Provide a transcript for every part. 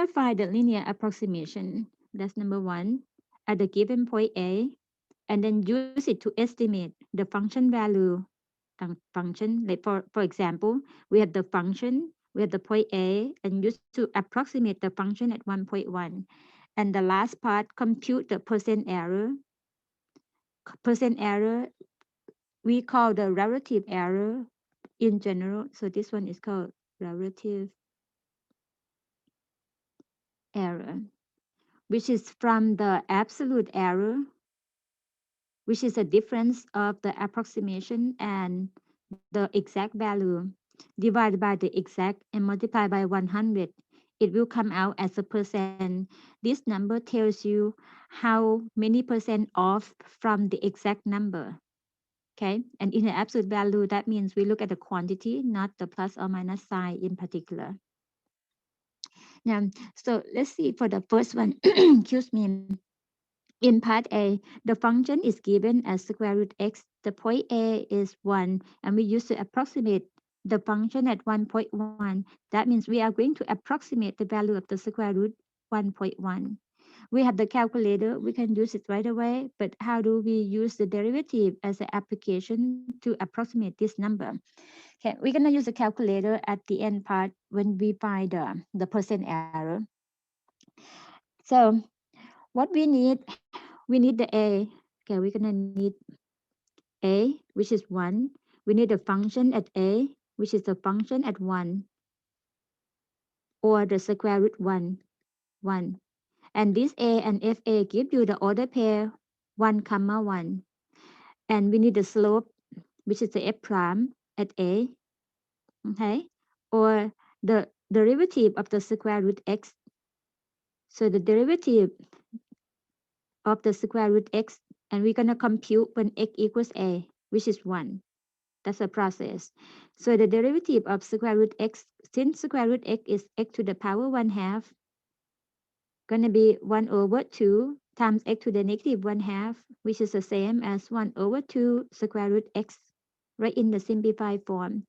gonna find the linear approximation. That's number one at the given point A, and then use it to estimate the function value. Function, like for example, we have the function, we have the point A, and use to approximate the function at 1.1. And the last part, compute the percent error. Percent error, we call the relative error in general. So this one is called relative error, which is from the absolute error, which is the difference of the approximation and the exact value divided by the exact and multiplied by 100. It will come out as a percent. This number tells you how many percent off from the exact number. Okay, and in the absolute value, that means we look at the quantity, not the plus or minus sign in particular. Now, so let's see for the first one. Excuse me. In part A, the function is given as square root x. The point A is 1, and we use to approximate the function at 1.1. That means we are going to approximate the value of the square root 1.1. We have the calculator, we can use it right away, but how do we use the derivative as an application to approximate this number? Okay, we're gonna use a calculator at the end part when we find the percent error. So what we need the A. Okay, we're gonna need A, which is 1. We need a function at A, which is the function at 1, or the square root 1, 1. And this A and FA give you the order pair 1 comma 1. And we need the slope, which is the F prime at A, okay? Or the derivative of the square root x. So the derivative of the square root x, and we're gonna compute when x equals A, which is 1. That's a process. So the derivative of square root x, since square root x is x to the power 1/2, gonna be 1 over 2 times x to the negative 1/2, which is the same as 1 over 2 square root x, right in the simplified form.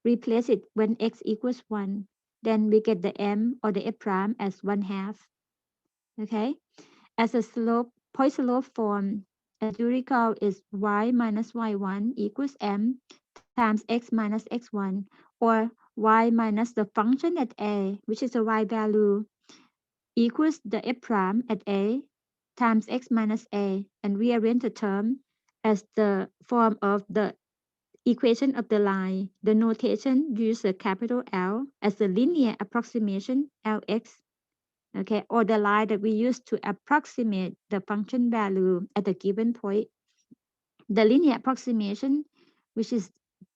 Replace it when x equals 1. Then we get the m or the f prime as 1/2. Okay? As a slope, point slope form, as you recall, is y minus y1 equals m times x minus x1, or y minus the function at a, which is the y value, equals the f prime at a times x minus a, and rearrange the term as the form of the equation of the line. The notation uses a capital L as the linear approximation Lx, okay, or the line that we use to approximate the function value at a given point. The linear approximation, which is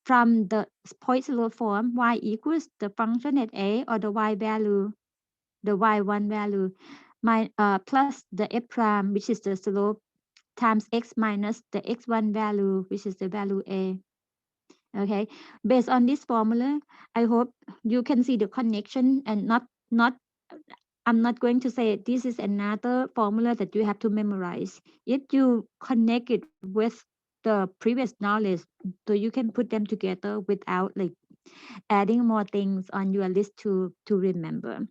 from the point slope form, y equals the function at a, or the y value, the y1 value, plus the f prime, which is the slope, times x minus the x1 value, which is the value a. Okay, based on this formula, I hope you can see the connection, and not I'm not going to say this is another formula that you have to memorize. If you connect it with the previous knowledge, so you can put them together without like adding more things on your list to remember.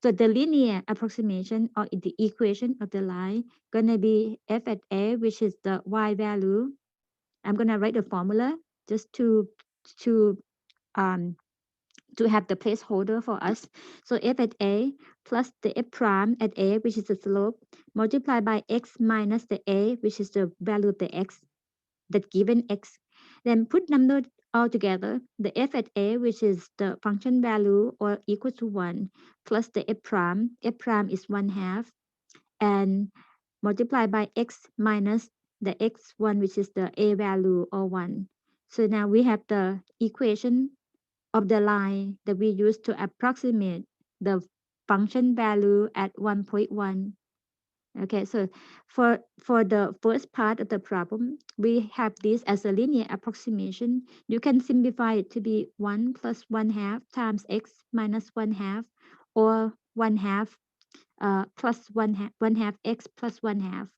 So the linear approximation, or the equation of the line, gonna be f at a, which is the y value. I'm gonna write a formula just to um to have the placeholder for us. So f at a plus the f prime at a, which is the slope, multiplied by x minus the a, which is the value of the x, that given x. Then put number all together, the f at a, which is the function value or equal to 1, plus the f prime is 1/2, and multiply by x minus the x1, which is the a value, or 1. So now we have the equation of the line that we use to approximate the function value at 1.1. Okay, so for the first part of the problem, we have this as a linear approximation. You can simplify it to be 1 plus 1/2 times x minus 1/2, or 1/2 plus 1/2 x plus 1/2.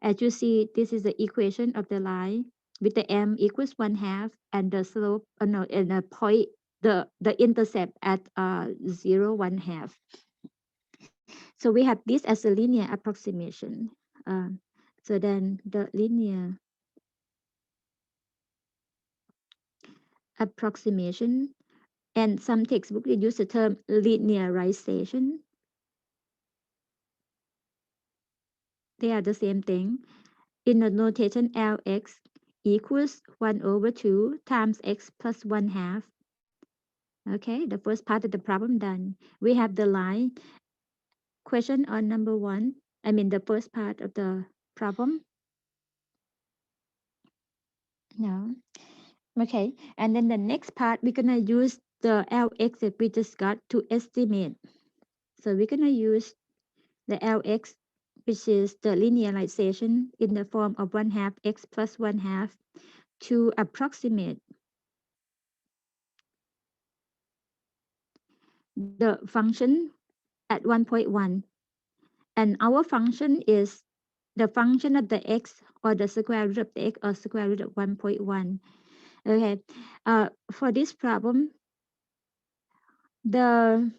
As you see, this is the equation of the line with the m equals 1/2, and the slope, no, and the point, the intercept at 0, 1/2. So we have this as a linear approximation. So then the linear approximation, and some textbooks use the term linearization. They are the same thing. In the notation Lx equals 1 over 2 times x plus 1/2. Okay, the first part of the problem done. We have the line. Question on number 1. I mean the first part of the problem. No. Okay, and then the next part, we're gonna use the Lx that we just got to estimate. So we're gonna use the Lx, which is the linearization in the form of 1/2 x plus 1/2 to approximate the function at 1.1. And our function is the function of the x, or the square root of the x, or square root of 1.1. Okay, for this problem, the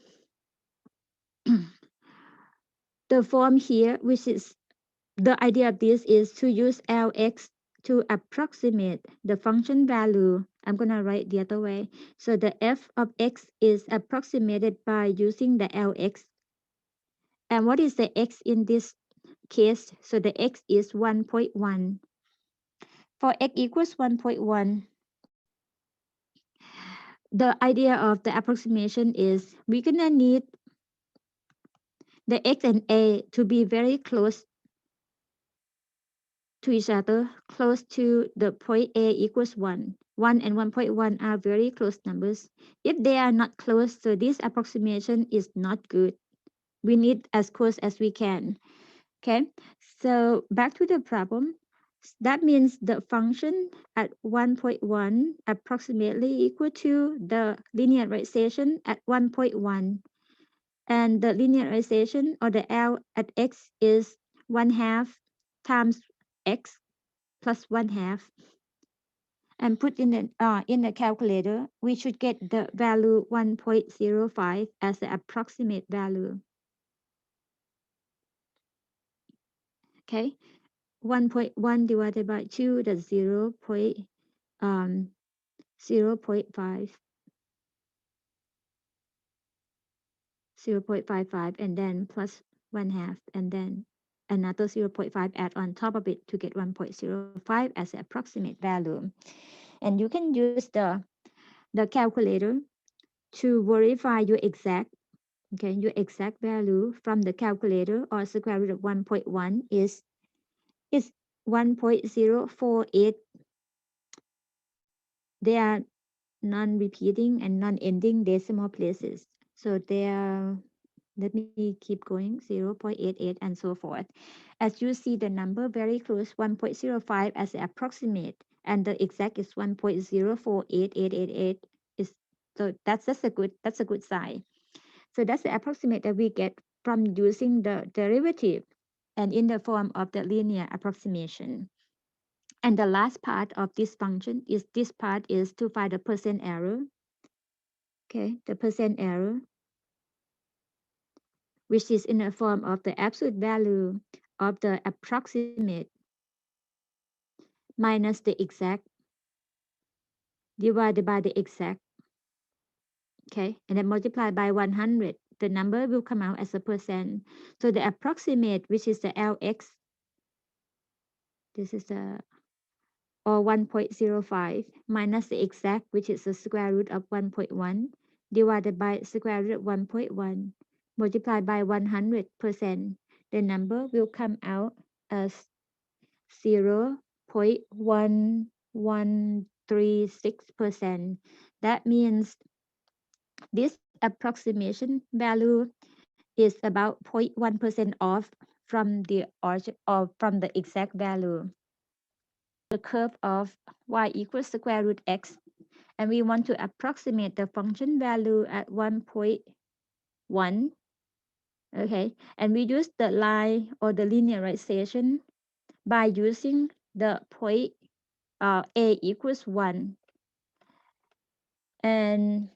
the form here, which is the idea of this, is to use Lx to approximate the function value. I'm going to write the other way. So the f of x is approximated by using the Lx. And what is the x in this case? So the x is 1.1. For x equals 1.1, the idea of the approximation is we're going to need the x and a to be very close to each other, close to the point A equals 1. 1 and 1.1 are very close numbers. If they are not close, so this approximation is not good. We need as close as we can. Okay, so back to the problem. That means the function at 1.1 approximately equal to the linearization at 1.1. And the linearization, or the L at x, is 1/2 times x plus 1/2, and put in the calculator, we should get the value 1.05 as the approximate value. Okay, 1.1 divided by 2, that's 0.5, and then plus 1/2, and then another 0.5 add on top of it to get 1.05 as the approximate value. And you can use the calculator to verify your exact value from the calculator, or square root of 1.1 is 1.048. They are non-repeating and non-ending decimal places, so they are, let me keep going, 0.88 and so forth. As you see, the number very close, 1.05 as the approximate, and the exact is 1.048888. Is so that's a good sign. So that's the approximate that we get from using the derivative and in the form of the linear approximation. And the last part of this function is, this part is to find the percent error. Okay, the percent error, which is in the form of the absolute value of the approximate minus the exact divided by the exact. Okay, and then multiplied by 100. The number will come out as a percent. So the approximate, which is the Lx, this is the, or 1.05, minus the exact, which is the square root of 1.1, divided by square root of 1.1, multiplied by 100%. The number will come out as 0.1136%. That means this approximation value is about 0.1% off from the origin, or from the exact value. The curve of y equals square root x, and we want to approximate the function value at 1.1. Okay, and we use the line, or the linearization, by using the point a equals 1, and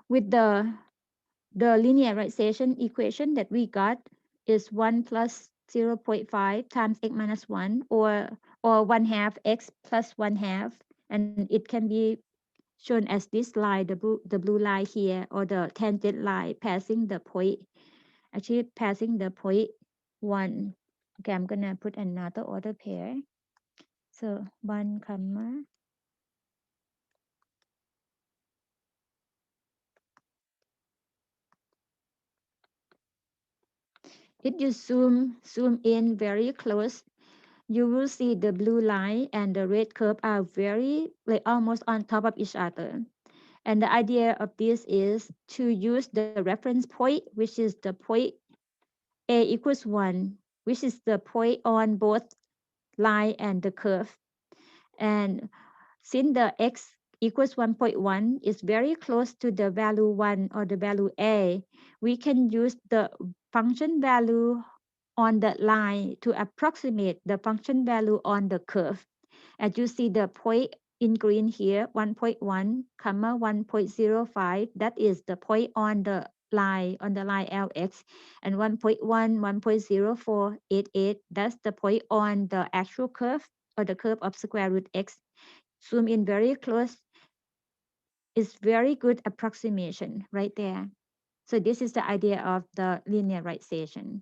with the the linearization equation that we got is 1 plus 0.5 times x minus 1 or 1 half x plus 1 half, and it can be shown as this line, the blue line here, or the tangent line passing the point, actually passing the point 1. Okay, I'm gonna put another order pair. So 1 comma, if you zoom in very close, you will see the blue line and the red curve are very like almost on top of each other. And the idea of this is to use the reference point, which is the point a equals 1, which is the point on both line and the curve. And since the x equals 1.1 is very close to the value 1 or the value a, we can use the function value on the line to approximate the function value on the curve. As you see the point in green here, 1.1, comma 1.05, that is the point on the line LX, and 1.1, 1.0488, that's the point on the actual curve or the curve of square root x. Zoom in very close. It's very good approximation right there. So this is the idea of the linearization.